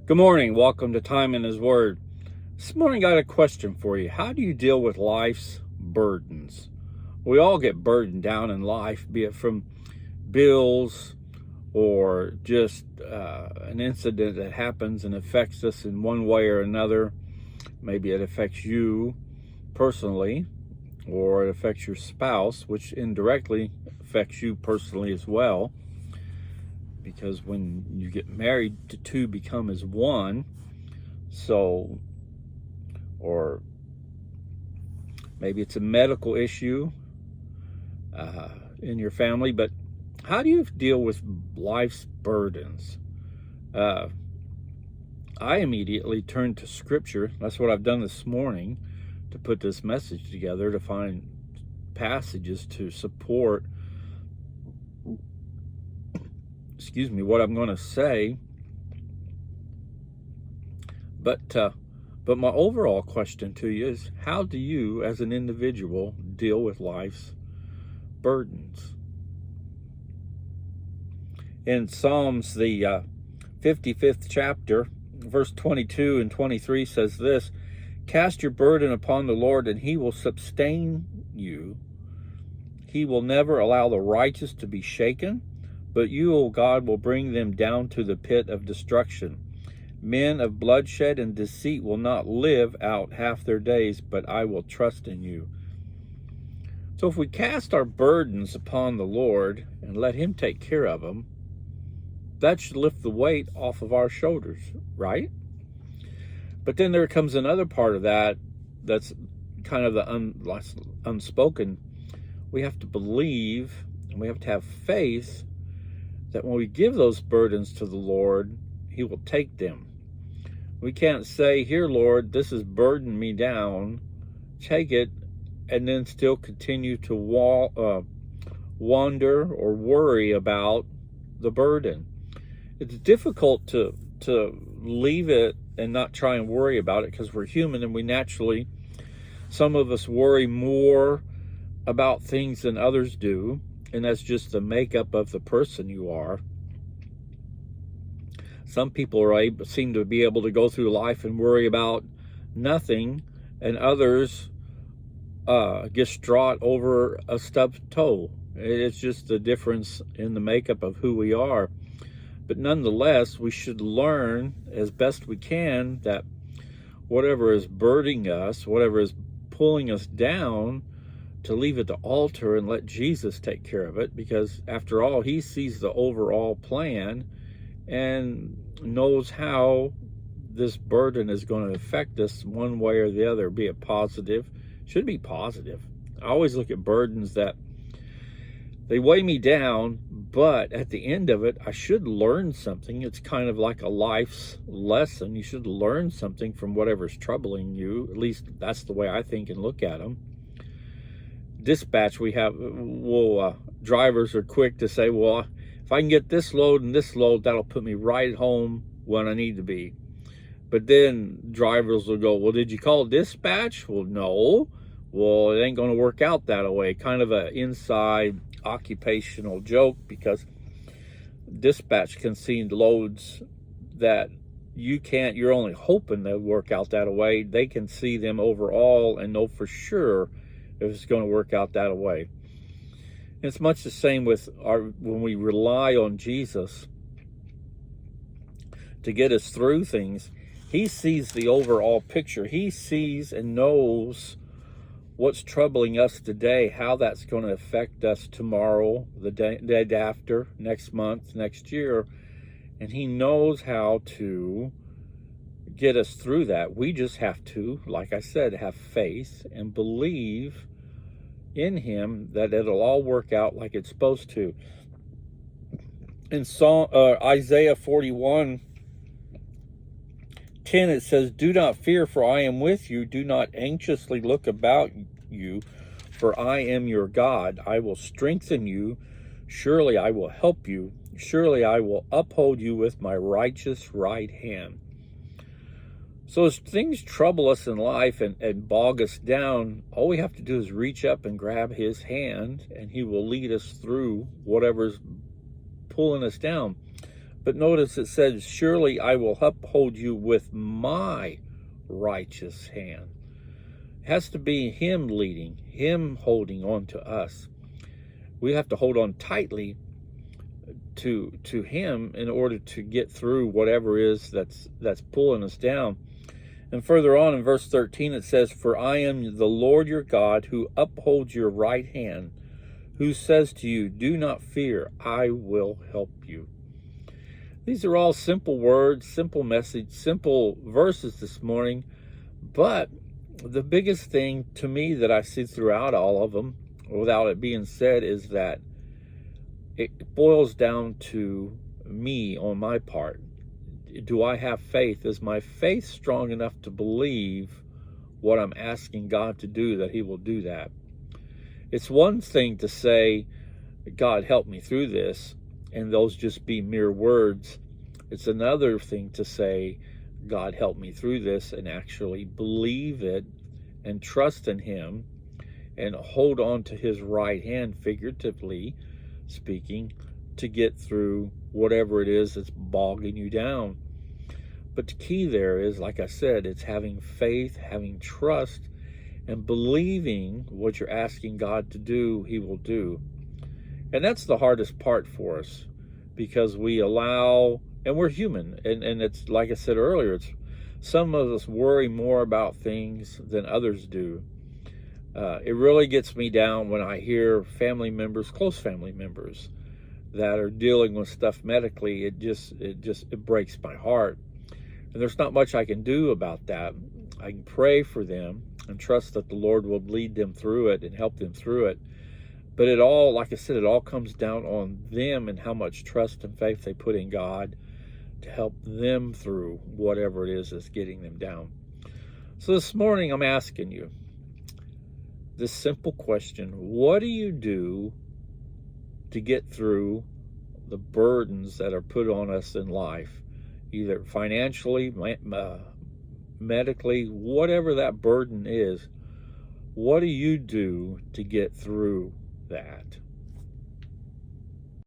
Good morning. Welcome to Time in His Word. This morning, I got a question for you. How do you deal with life's burdens? We all get burdened down in life, be it from bills or just an incident that happens and affects us in one way or another. Maybe it affects you personally, or it affects your spouse, which indirectly affects you personally as well. Because when you get married, the two become as one. So, or maybe it's a medical issue in your family, but how do you deal with life's burdens? I immediately turn to Scripture. That's what I've done this morning to put this message together, to find passages to support what I'm going to say. But my overall question to you is, how do you as an individual deal with life's burdens? In Psalms, the 55th chapter, verse 22 and 23 says this: "Cast your burden upon the Lord, and he will sustain you. He will never allow the righteous to be shaken, but you, O God, will bring them down to the pit of destruction. Men of bloodshed and deceit will not live out half their days, but I will trust in you." So if we cast our burdens upon the Lord and let him take care of them, that should lift the weight off of our shoulders, right? But then there comes another part of that that's kind of the unspoken. We have to believe, and we have to have faith that when we give those burdens to the Lord, he will take them. We can't say, "Here, Lord, this has burdened me down. Take it," and then still continue to wander or worry about the burden. It's difficult to leave it and not try and worry about it, because we're human and we naturally, some of us worry more about things than others do. And that's just the makeup of the person you are. Some people seem to be able to go through life and worry about nothing, and others get distraught over a stubbed toe. It's just the difference in the makeup of who we are. But nonetheless, we should learn as best we can that whatever is burdening us, whatever is pulling us down, to leave it at the altar and let Jesus take care of it, because after all, he sees the overall plan and knows how this burden is going to affect us one way or the other, be it positive. Should be positive. I always look at burdens that they weigh me down, but at the end of it, I should learn something. It's kind of like a life's lesson. You should learn something from whatever's troubling you. At least that's the way I think and look at them. Dispatch, drivers are quick to say, "Well, if I can get this load and this load, that'll put me right home when I need to be." But then drivers will go, "Well, did you call dispatch?" "Well, no." "Well, it ain't going to work out that way." Kind of an inside occupational joke, because dispatch can see loads that you're only hoping they'll work out that way. They can see them overall and know for sure if it's going to work out that way. And it's much the same with when we rely on Jesus to get us through things. He sees the overall picture. He sees and knows what's troubling us today, how that's going to affect us tomorrow, the day after, next month, next year. And he knows how to get us through that. We just have to, like I said, have faith and believe in him that it'll all work out like it's supposed to. In Isaiah 41:10, it says, "Do not fear, for I am with you. Do not anxiously look about you, for I am your God. I will strengthen you. Surely I will help you. Surely I will uphold you with my righteous right hand." So as things trouble us in life and bog us down, all we have to do is reach up and grab his hand, and he will lead us through whatever's pulling us down. But notice it says, surely I will uphold you with my righteous hand. It has to be him leading, him holding on to us. We have to hold on tightly to him in order to get through whatever is that's pulling us down. And further on in verse 13 it says, for I am the Lord your God, who upholds your right hand, who says to you, do not fear, I will help you. These are all simple words, simple message, simple verses this morning, but the biggest thing to me that I see throughout all of them, without it being said, is that it boils down to me on my part. Do I have faith? Is my faith strong enough to believe what I'm asking God to do, that he will do that? It's one thing to say, God, help me through this, and those just be mere words. It's another thing to say, God, help me through this, and actually believe it and trust in him and hold on to his right hand, figuratively speaking, to get through whatever it is that's bogging you down. But the key there is, like I said, it's having faith, having trust, and believing what you're asking God to do, he will do. And that's the hardest part for us, because we allow, and we're human, and it's like I said earlier, it's some of us worry more about things than others do. It really gets me down when I hear family members, close family members, that are dealing with stuff medically. It breaks my heart. And there's not much I can do about that. I can pray for them and trust that the Lord will lead them through it and help them through it. But it all, like I said, it all comes down on them and how much trust and faith they put in God to help them through whatever it is that's getting them down. So this morning I'm asking you this simple question: what do you do to get through the burdens that are put on us in life, either financially, medically, whatever that burden is? What do you do to get through that?